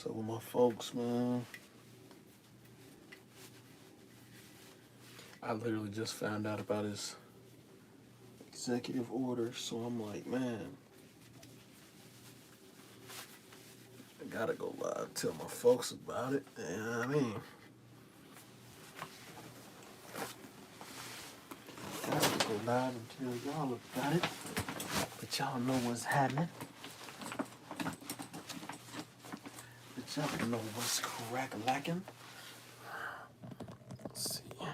So with my folks, man, I literally just found out about his executive order, so I'm like, man, I gotta go live, tell my folks about it. You know what I mean? Gotta go live and tell y'all about it. But y'all know what's happening. But y'all know what's crack-lacking. Let's see. I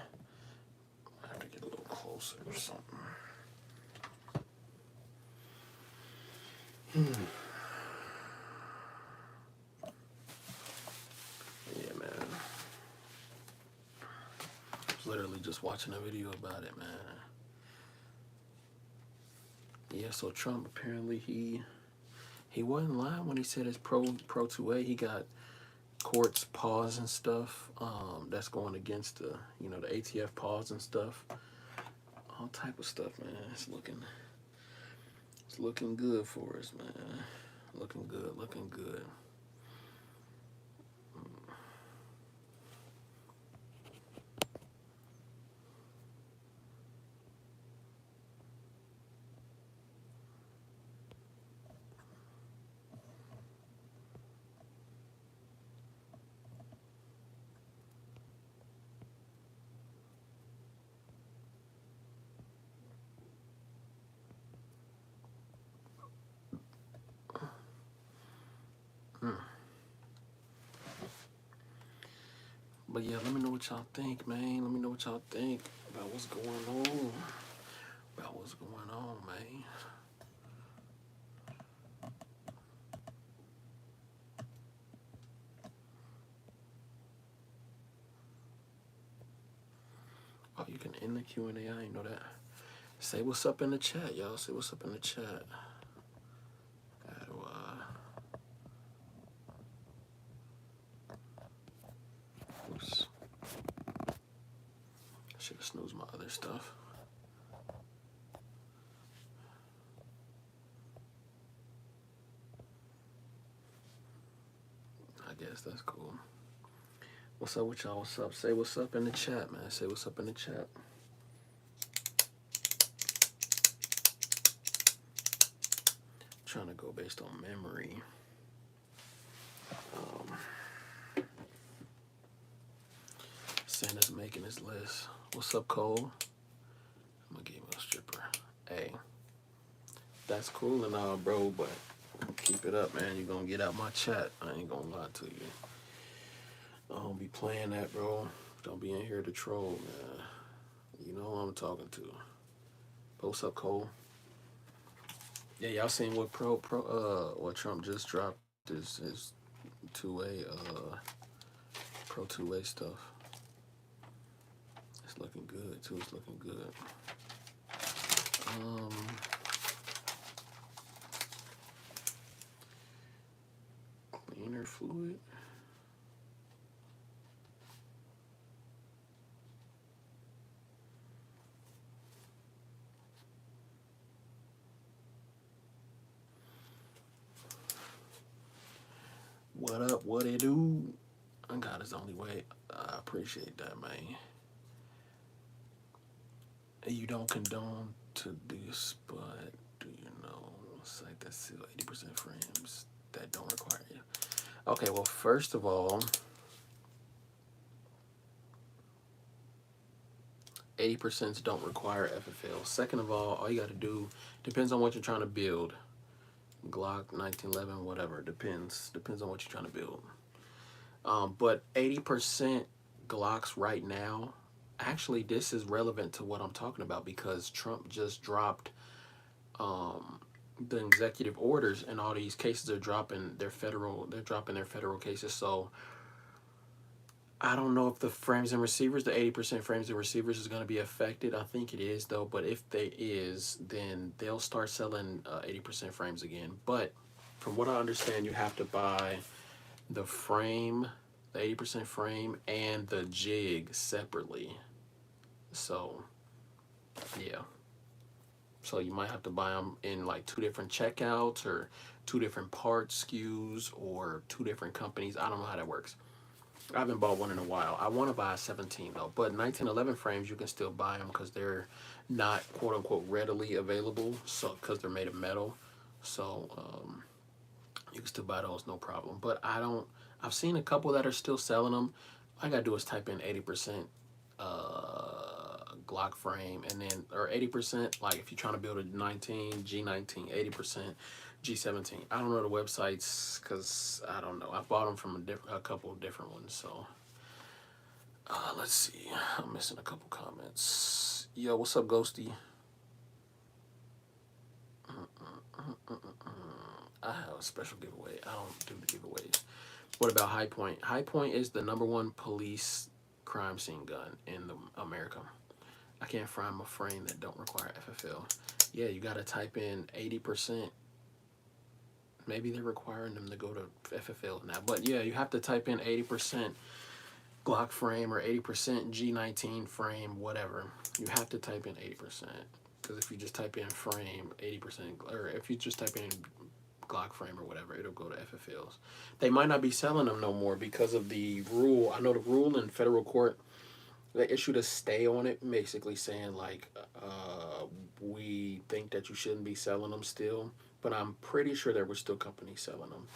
have to get a little closer or something. Yeah, man. I was literally just watching a video about it, man. Yeah, so Trump apparently he wasn't lying when he said it's pro 2A. He got courts pause and stuff. That's going against the the ATF pause and stuff. All type of stuff, man. It's looking good for us, man. Looking good. But yeah, let me know what y'all think, man. Let me know what y'all think about what's going on. Man. Oh, you can end the Q&A. I ain't know that. Say what's up in the chat, y'all. Say what's up in the chat. Oops. I should have snoozed my other stuff. I guess that's cool. What's up with y'all? What's up? Say what's up in the chat, man. Say what's up in the chat. Trying to go based on memory. Santa's making his list. What's up, Cole? I'm gonna give him a stripper. Hey, that's cool and all, bro, but keep it up, man. You're gonna get out my chat. I ain't gonna lie to you. I don't be playing that, bro. Don't be in here to troll, man. You know who I'm talking to. What's up, Cole? Yeah, y'all seen what what Trump just dropped his 2A pro 2A stuff. It's looking good too. It's looking good. Cleaner fluid. What up? What it do? God is the only way. I appreciate that, man. You don't condone to this, but do you know it's like that's still 80% frames that don't require you? Okay, well, first of all, 80% don't require FFL. Second of all you got to do depends on what you're trying to build. Glock 1911, whatever. Depends on what you're trying to build. But 80% Glocks right now. Actually, this is relevant to what I'm talking about because Trump just dropped the executive orders, and all these cases are dropping their federal. They're dropping their federal cases. So I don't know if the frames and receivers, the 80% frames and receivers, is going to be affected. I think it is though. But if they is, then they'll start selling 80% frames again. But from what I understand, you have to buy the frame, the 80% frame, and the jig separately. So, yeah. So you might have to buy them in like 2 different checkouts or 2 different parts SKUs or 2 different companies. I don't know how that works. I haven't bought one in a while. I want to buy a 17 though, but 1911 frames you can still buy them because they're not quote unquote readily available. So because they're made of metal, so you can still buy those no problem. But I don't. I've seen a couple that are still selling them. All I gotta do is type in 80% Glock frame, and then or 80%. Like if you're trying to build a 19 G19, 80% G17. I don't know the websites because I don't know. I bought them from a couple of different ones. So let's see. I'm missing a couple comments. Yo, what's up, Ghosty? I have a special giveaway. I don't do the giveaways. What about High Point? High Point is the #1 police crime scene gun in America. I can't find a frame that don't require FFL. Yeah, you gotta type in 80%. Maybe they're requiring them to go to FFL now. But yeah, you have to type in 80% Glock frame or 80% G19 frame, whatever. You have to type in 80%. Because if you just type in frame 80%, or if you just type in Glock frame or whatever, it'll go to FFLs. They might not be selling them no more because of the rule. I know the rule in federal court, they issued a stay on it, basically saying like, we think that you shouldn't be selling them still, but I'm pretty sure there were still companies selling them.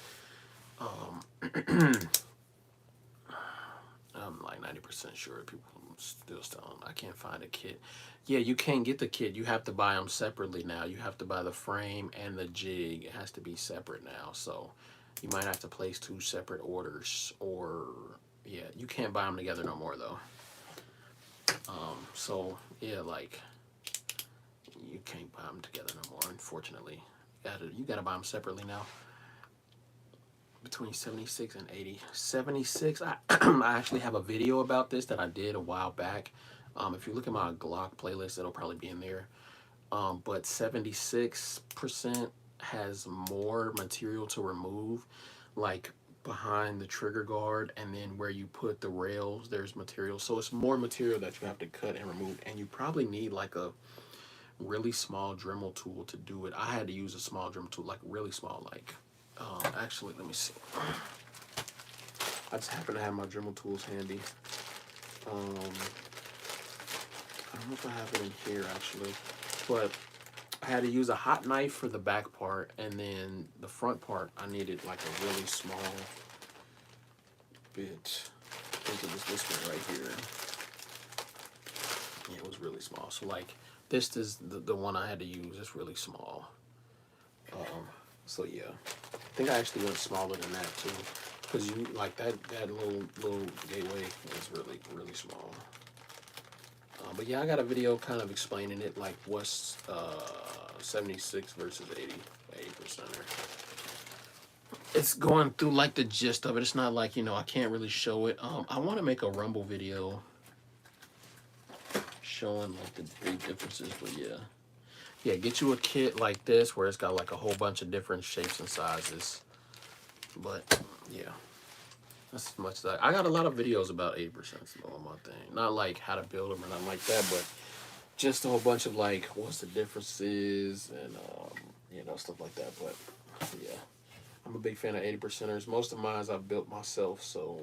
I'm like 90% sure people still selling them. I can't find a kit. Yeah, you can't get the kit. You have to buy them separately now. You have to buy the frame and the jig. It has to be separate now. So you might have to place 2 separate orders, or yeah, you can't buy them together no more though. So yeah, like you can't buy them together no more. Unfortunately, you gotta buy them separately now. Between 76 and 80. 76, I actually have a video about this that I did a while back. If you look at my Glock playlist, it'll probably be in there. But 76% has more material to remove, like behind the trigger guard, and then where you put the rails, there's material. So it's more material that you have to cut and remove, and you probably need like a really small Dremel tool to do it. I had to use a small Dremel tool, like really small, like actually, let me see. I just happen to have my Dremel tools handy. I don't know if I have it in here actually, but I had to use a hot knife for the back part, and then the front part I needed like a really small bit. I think it was this one right here. Yeah, it was really small. So like this is the one I had to use. It's really small. So yeah, I think I actually went smaller than that too, because you like that little gateway is really small. But yeah, I got a video kind of explaining it, like what's 76 versus 80%. It's going through like the gist of it. It's not like, I can't really show it. I want to make a Rumble video showing like the big differences, but yeah, get you a kit like this where it's got like a whole bunch of different shapes and sizes. But yeah, that's as much that I got a lot of videos about 80% on my thing. Not like how to build them or nothing like that, but just a whole bunch of like what's the differences and stuff like that. But yeah, I'm a big fan of 80%ers. Most of mine I've built myself, so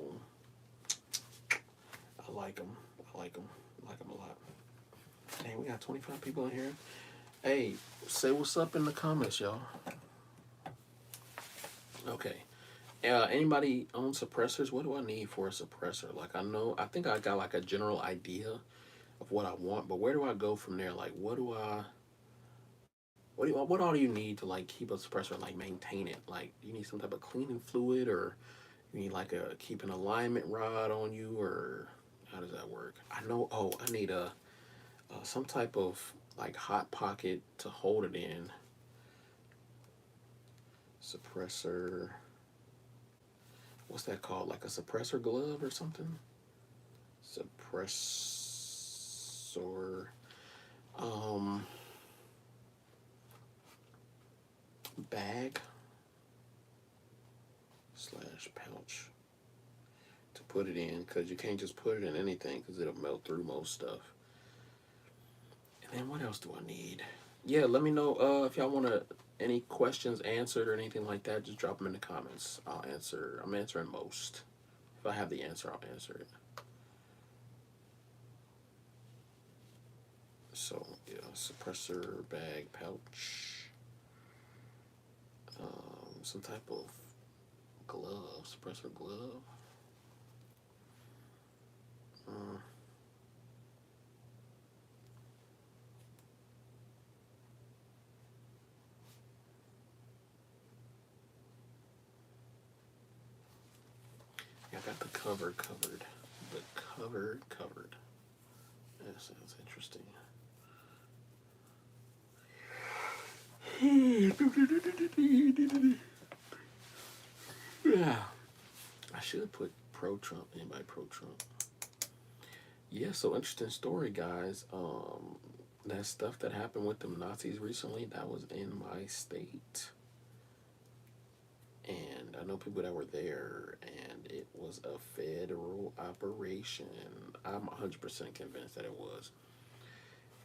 I like them. I like them a lot. Dang, we got 25 people in here. Hey, say what's up in the comments, y'all. Okay. Anybody own suppressors? What do I need for a suppressor? Like I think I got like a general idea of what I want, but where do I go from there? Like what all do you need to like keep a suppressor, like maintain it? Like you need some type of cleaning fluid, or you need like keep an alignment rod on you, or how does that work? I know. Oh, I need some type of like hot pocket to hold it in. Suppressor. What's that called? Like a suppressor glove or something? Suppressor. Bag / pouch to put it in, because you can't just put it in anything because it'll melt through most stuff. And then what else do I need? Yeah, let me know if y'all want to any questions answered or anything like that. Just drop them in the comments. I'll answer. I'm answering most. If I have the answer, I'll answer it. So yeah, suppressor bag pouch, some type of glove, suppressor glove. Uh, yeah, I got the cover covered. The cover covered. That sounds interesting. Yeah, I should put pro Trump. Anybody pro Trump? Yeah, so interesting story, guys. That stuff that happened with them Nazis recently, that was in my state. And I know people that were there, and it was a federal operation. I'm 100% convinced that it was.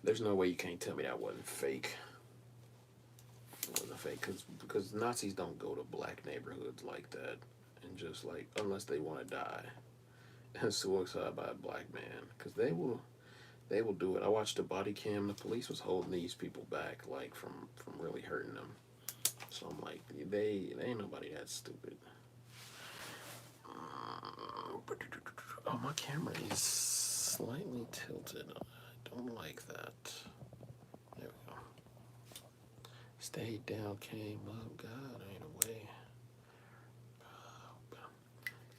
There's no way you can't tell me that wasn't fake. It wasn't fake because Nazis don't go to black neighborhoods like that and just like unless they want to die and suicide by a black man because they will do it. I watched the body cam. The police was holding these people back like from really hurting them. So I'm like, they ain't nobody that stupid. Oh, my camera is slightly tilted. I don't like that. There we go. Stayed down, came up. God ain't a way.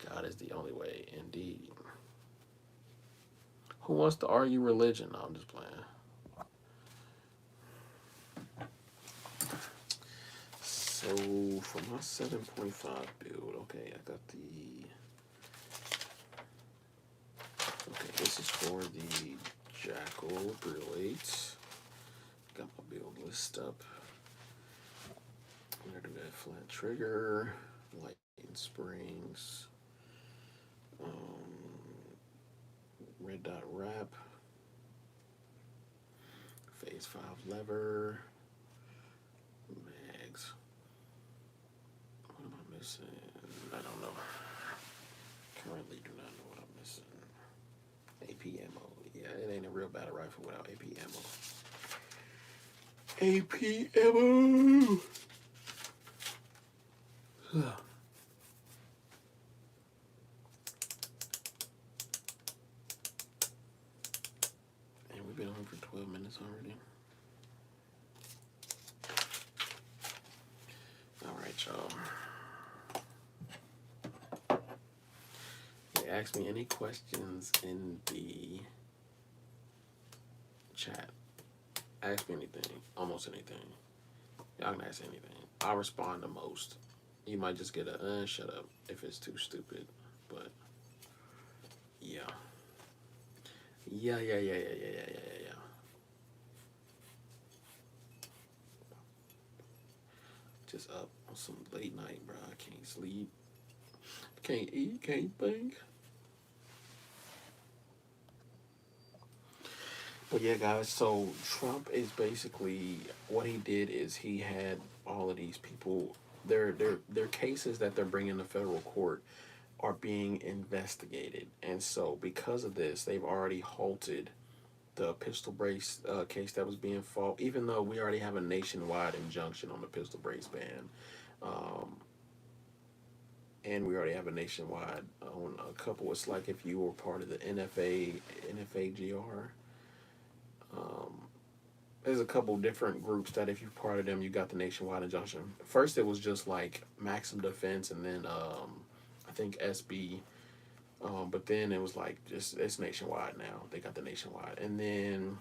God is the only way, indeed. Who wants to argue religion? No, I'm just playing. So for my 7.5 build, okay, I got the. Okay, this is for the Jackal Drill 8. Got my build list up. I'm gonna do that flat trigger, lightning springs, red dot wrap, phase 5 lever, mags. What am I missing? I don't know. Currently do not know what I'm missing. AP ammo. Yeah, it ain't a real battle rifle without AP ammo. AP ammo! And we've been on for 12 minutes already. Alright, y'all. Ask me any questions in the chat. Ask me anything, almost anything. Y'all can ask anything. I'll respond the most. You might just get a shut up if it's too stupid, but yeah. Yeah. Just up on some late night, bro. I can't sleep, can't eat, can't think. But yeah, guys. So Trump is basically what he did is he had all of these people. Their cases that they're bringing to federal court are being investigated, and so because of this, they've already halted the pistol brace case that was being fought. Even though we already have a nationwide injunction on the pistol brace ban, um, and we already have a nationwide on a couple. It's like if you were part of the NFAGR. Um, there's a couple different groups that if you're part of them, you got the nationwide injunction. First, it was just like Maxim Defense, and then I think SB. But then it was like just it's nationwide now. They got the nationwide, and then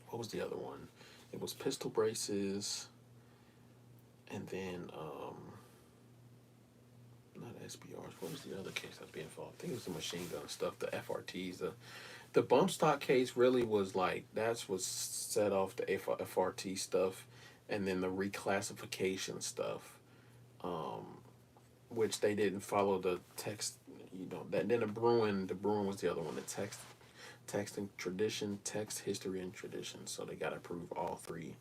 what was the other one? It was pistol braces, and then not SBRs. What was the other case that's being fought? I think it was the machine gun stuff, the FRTs, the bump stock case really was like that's what set off the FRT stuff, and then the reclassification stuff, um, which they didn't follow the text. You know that then the Bruin was the other one. The text and tradition, text, history, and tradition. So they got to prove all three.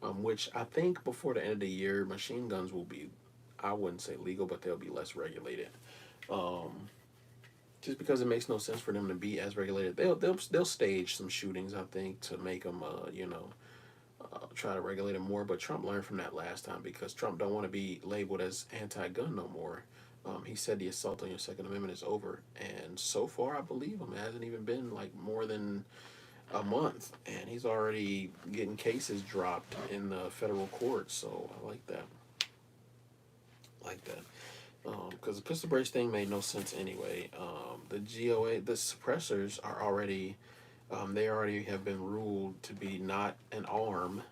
Which I think before the end of the year, machine guns will be, I wouldn't say legal, but they'll be less regulated. Um, just because it makes no sense for them to be as regulated. They'll stage some shootings, I think, to make them, try to regulate it more. But Trump learned from that last time because Trump don't want to be labeled as anti-gun no more. He said the assault on your Second Amendment is over, and so far I believe him. It hasn't even been like more than a month, and he's already getting cases dropped in the federal courts. So I like that. Like that. Because the pistol brace thing made no sense anyway. The GOA, the suppressors are already, they already have been ruled to be not an arm,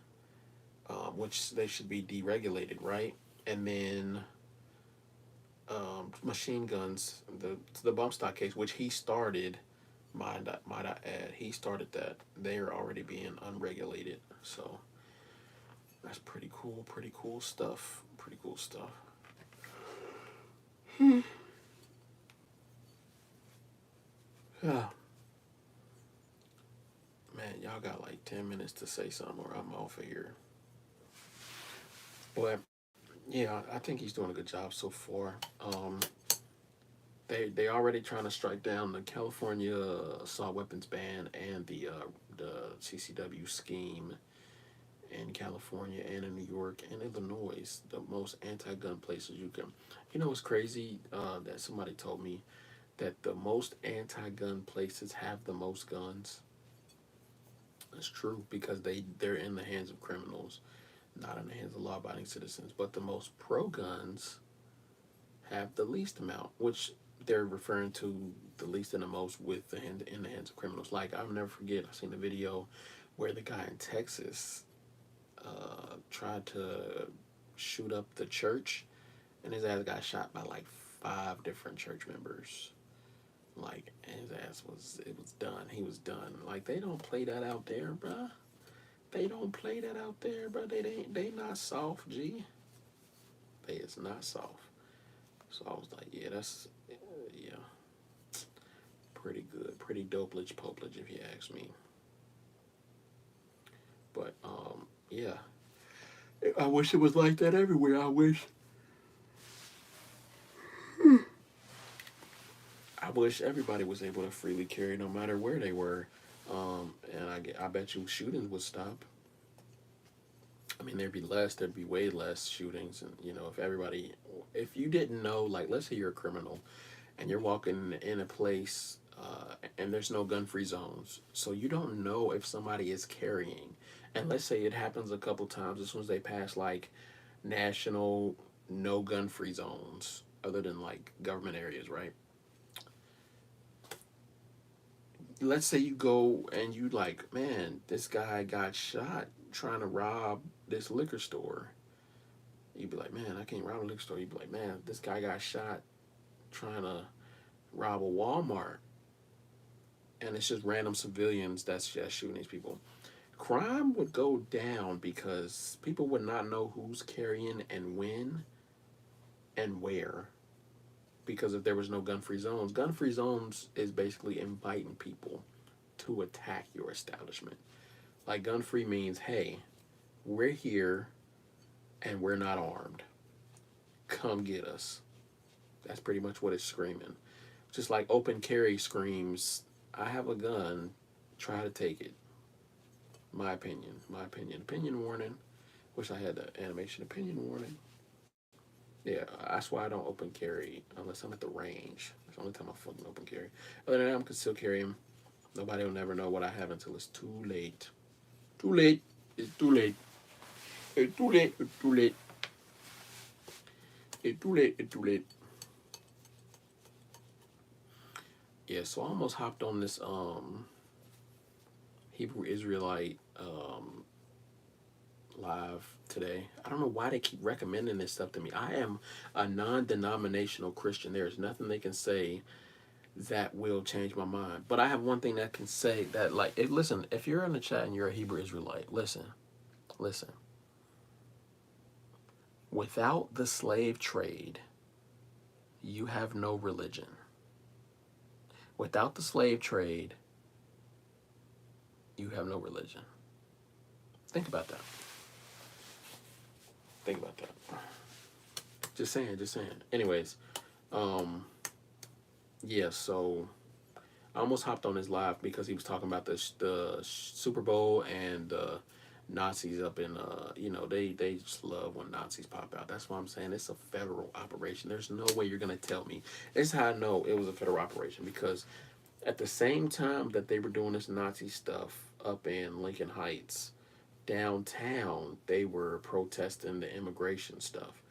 which they should be deregulated, right? And then machine guns, the bump stock case, which he started, might I add, he started that. They are already being unregulated, so that's pretty cool. Pretty cool stuff. Pretty cool stuff. Yeah, man, y'all got like 10 minutes to say something, or I'm off of here. But yeah, I think he's doing a good job so far. They already trying to strike down the California assault weapons ban and the CCW scheme in California and in New York and Illinois, the most anti-gun places you can. You know what's crazy? That somebody told me that the most anti-gun places have the most guns. It's true because they're in the hands of criminals, not in the hands of law-abiding citizens. But the most pro-guns have the least amount, which they're referring to the least and the most with the hand in the hands of criminals. Like I'll never forget, I seen the video where the guy in Texas tried to shoot up the church, and his ass got shot by like five different church members. Like his ass was it was done. He was done. Like they don't play that out there, bruh. They don't play that out there, bruh. They not soft, G. They is not soft. So I was like, yeah, that's yeah, pretty good, pretty dopelage popelage if you ask me. But yeah, I wish it was like that everywhere. I wish everybody was able to freely carry no matter where they were. And I bet you shootings would stop. I mean, there'd be way less shootings. And, if everybody, if you didn't know, like, let's say you're a criminal and you're walking in a place and there's no gun free zones. So you don't know if somebody is carrying. And let's say it happens a couple times as soon as they pass, like, national no gun free zones, other than, like, government areas, right? Let's say you go and you like, man, this guy got shot trying to rob this liquor store. You'd be like, man, I can't rob a liquor store. You'd be like, man, this guy got shot trying to rob a Walmart. And it's just random civilians that's just shooting these people. Crime would go down because people would not know who's carrying and when and where. Because if there was no gun free zones is basically inviting people to attack your establishment. Like gun free means, hey, we're here and we're not armed. Come get us. That's pretty much what it's screaming. Just like open carry screams, I have a gun, try to take it. My opinion. My opinion. Opinion warning. Wish I had the animation. Opinion warning. Yeah, that's why I don't open carry unless I'm at the range. That's the only time I fucking open carry. Other than that, I can still carry him. Nobody will never know what I have until it's too late. Too late. It's too late. It's too late. It's too late. It's too late. It's too late. Yeah, so I almost hopped on this Hebrew Israelite live today. I don't know why they keep recommending this stuff to me. I am a non-denominational Christian. There is nothing they can say that will change my mind. But I have one thing that can say that, like, listen, if you're in the chat and you're a Hebrew Israelite, listen. Without the slave trade, you have no religion. Without the slave trade, you have no religion. Think about that. Think about that. Just saying, just saying. Anyways, um, yeah, so I almost hopped on his live because he was talking about the Super Bowl and Nazis up in they just love when Nazis pop out. That's why I'm saying it's a federal operation. There's no way you're gonna tell me. This is how I know it was a federal operation because at the same time that they were doing this Nazi stuff up in Lincoln Heights, downtown, they were protesting the immigration stuff.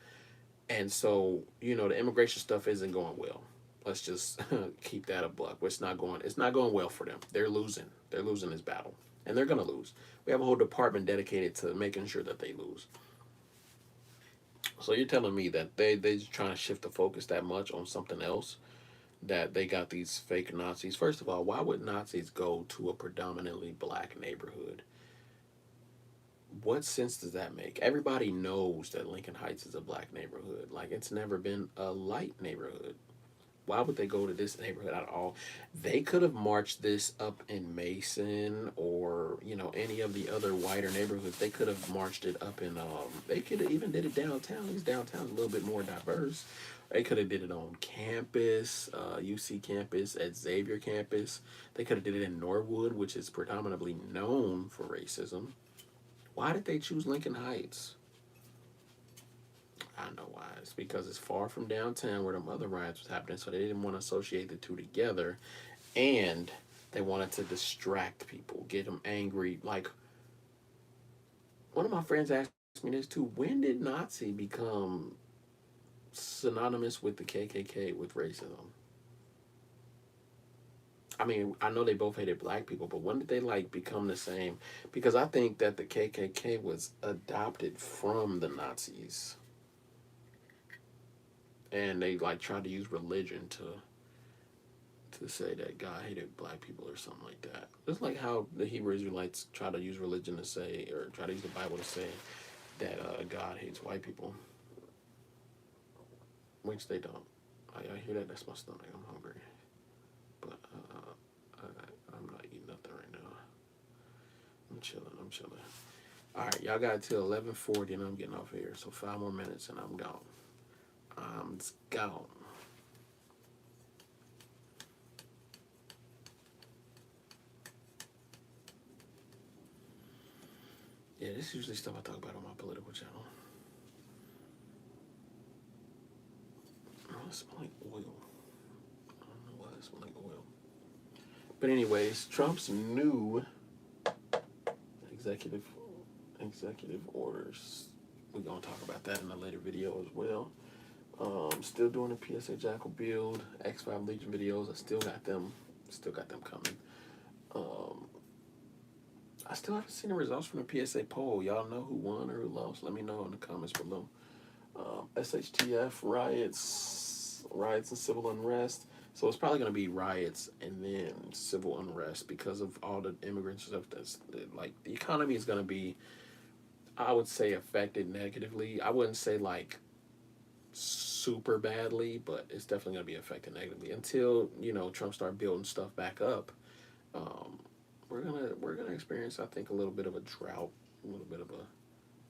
And so, the immigration stuff isn't going well. Let's just keep that a buck. It's not going well for them. They're losing. They're losing this battle. And they're gonna lose. We have a whole department dedicated to making sure that they lose. So you're telling me that they just trying to shift the focus that much on something else, that they got these fake Nazis. First of all, why would Nazis go to a predominantly black neighborhood? What sense does that make? Everybody knows that Lincoln Heights is a black neighborhood. Like, it's never been a light neighborhood. Why would they go to this neighborhood at all? They could have marched this up in Mason or any of the other whiter neighborhoods. They could have marched it up in they could have even did it downtown. These downtown's a little bit more diverse. They could have did it on campus, UC campus, at Xavier campus. They could have did it in Norwood, which is predominantly known for racism. Why did they choose Lincoln Heights? I know why. It's because it's far from downtown where the other riots was happening, so they didn't want to associate the two together, and they wanted to distract people, get them angry. Like, one of my friends asked me this too: when did Nazi become synonymous with the KKK with racism? I mean, I know they both hated black people, but when did they like become the same? Because I think that the KKK was adopted from the Nazis, and they like tried to use religion to say that God hated black people or something like that. Just like how the Hebrew Israelites try to use religion to say, or try to use the Bible to say that God hates white people, which they don't. I hear that. That's my stomach. I'm hungry, but I'm not eating nothing right now. I'm chilling. I'm chilling. All right, y'all got till 11:40, and I'm getting off here. So 5 more minutes, and I'm gone. I'm gone. Yeah, this is usually stuff I talk about on my political channel. Oh, it smells like oil. I don't know why it smells like oil. But anyways, Trump's new executive executive orders. We're gonna talk about that in a later video as well. Still doing the PSA Jackal build, X5 Legion videos. I still got them. Still got them coming. Um, I still haven't seen the results from the PSA poll. Y'all know who won or who lost? Let me know in the comments below. SHTF riots and civil unrest. So it's probably going to be riots and then civil unrest because of all the immigrants and stuff. That's like the economy is going to be, I would say, affected negatively. I wouldn't say like super badly, but it's definitely going to be affected negatively until Trump start building stuff back up. Um, we're gonna experience, I think, a little bit of a drought, a little bit of a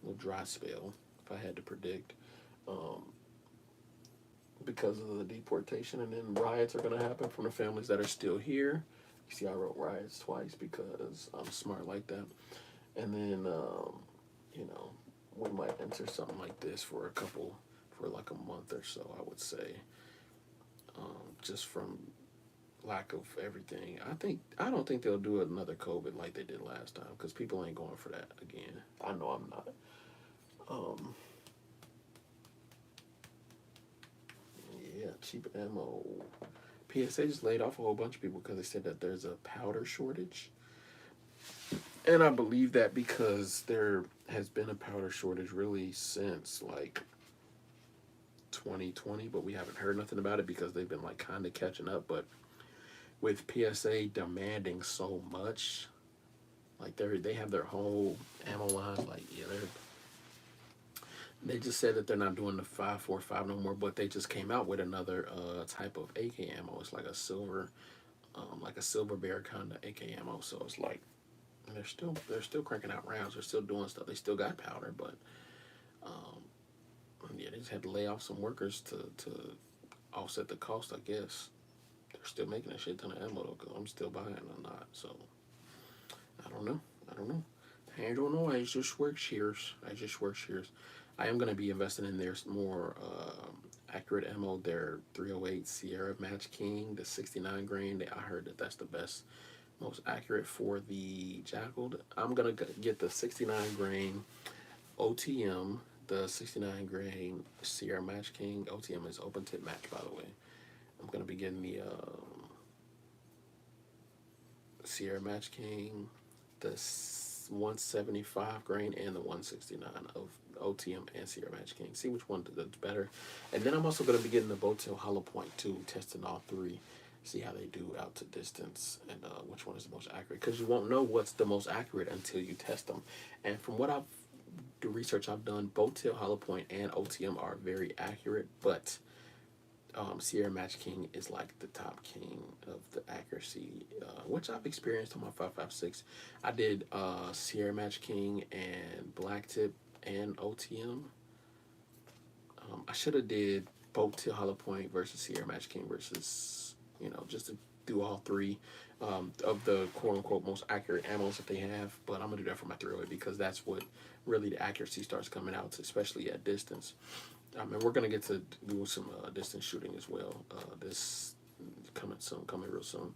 little dry spell, if I had to predict. Um, because of the deportation, and then riots are going to happen from the families that are still here. You see, I wrote riots twice because I'm smart like that. And then, you know, we might enter something like this for like a month or so, I would say, just from lack of everything. I don't think they'll do another COVID like they did last time because people ain't going for that again. I know I'm not. Um, yeah, cheap ammo. PSA just laid off a whole bunch of people because they said that there's a powder shortage. And I believe that because there has been a powder shortage really since like 2020, but we haven't heard nothing about it because they've been like kind of catching up. But with PSA demanding so much, like they have their whole ammo line. Like yeah, they just said that they're not doing the 5.45 no more, but they just came out with another type of AK ammo. It's like a silver bear kind of AK ammo. So it's like And they're still cranking out rounds. They're still doing stuff. They still got powder, but um, yeah, they just had to lay off some workers to offset the cost. I guess they're still making a shit ton of ammo though, because I'm still buying. I'm not. So I don't know. I don't know. I don't know. I just work shares. I just work shares. I am going to be investing in their more accurate ammo. Their 308 Sierra Match King, the 69 grain. I heard that that's the best, most accurate for the Jackal. I'm going to get the 69 grain OTM, the 69 grain Sierra Match King. OTM is open tip match, by the way. I'm going to be getting the Sierra Match King, the 175 grain, and the 169 of OTM and Sierra Match King. See which one does better. And then I'm also going to be getting the Bowtail Hollow Point too, testing all three, see how they do out to distance and which one is the most accurate. Because you won't know what's the most accurate until you test them. And from what the research I've done, Bowtail Hollow Point and OTM are very accurate, but Sierra Match King is like the top king of the accuracy, which I've experienced on my 5.56. I did Sierra Match King and Black Tip and OTM. I should have did Boat Till Hollow Point versus Sierra Match King versus, just to do all three of the quote unquote most accurate ammos that they have. But I'm gonna do that for my 308 because that's what really the accuracy starts coming out, especially at distance. And we're gonna get to do some distance shooting as well. This coming real soon.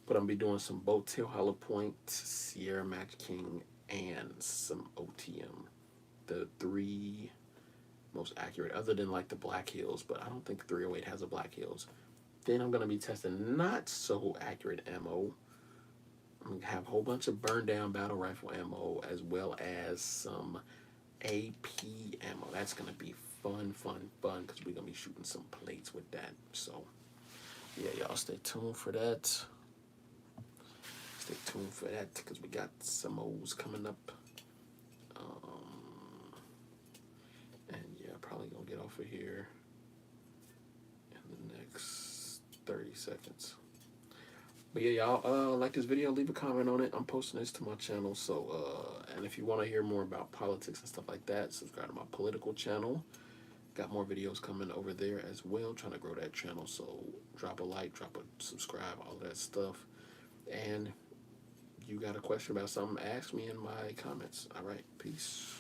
But I'm gonna be doing some Boat Tail Hollow Point, Sierra Match King, and some OTM. The three most accurate, other than like the Black Hills, but I don't think the 308 has a Black Hills. Then I'm gonna be testing not so accurate ammo. I'm gonna have a whole bunch of burn down battle rifle ammo as well as some AP ammo. That's gonna be fun because we're gonna be shooting some plates with that. So yeah, y'all stay tuned for that. Stay tuned for that because we got some O's coming up. And yeah, probably gonna get off of here in the next 30 seconds. But yeah, y'all like this video, leave a comment on it. I'm posting this to my channel. So and if you want to hear more about politics and stuff like that, subscribe to my political channel. Got more videos coming over there as well. Trying to grow that channel. So drop a like, drop a subscribe, all that stuff. And you got a question about something, ask me in my comments. All right, peace.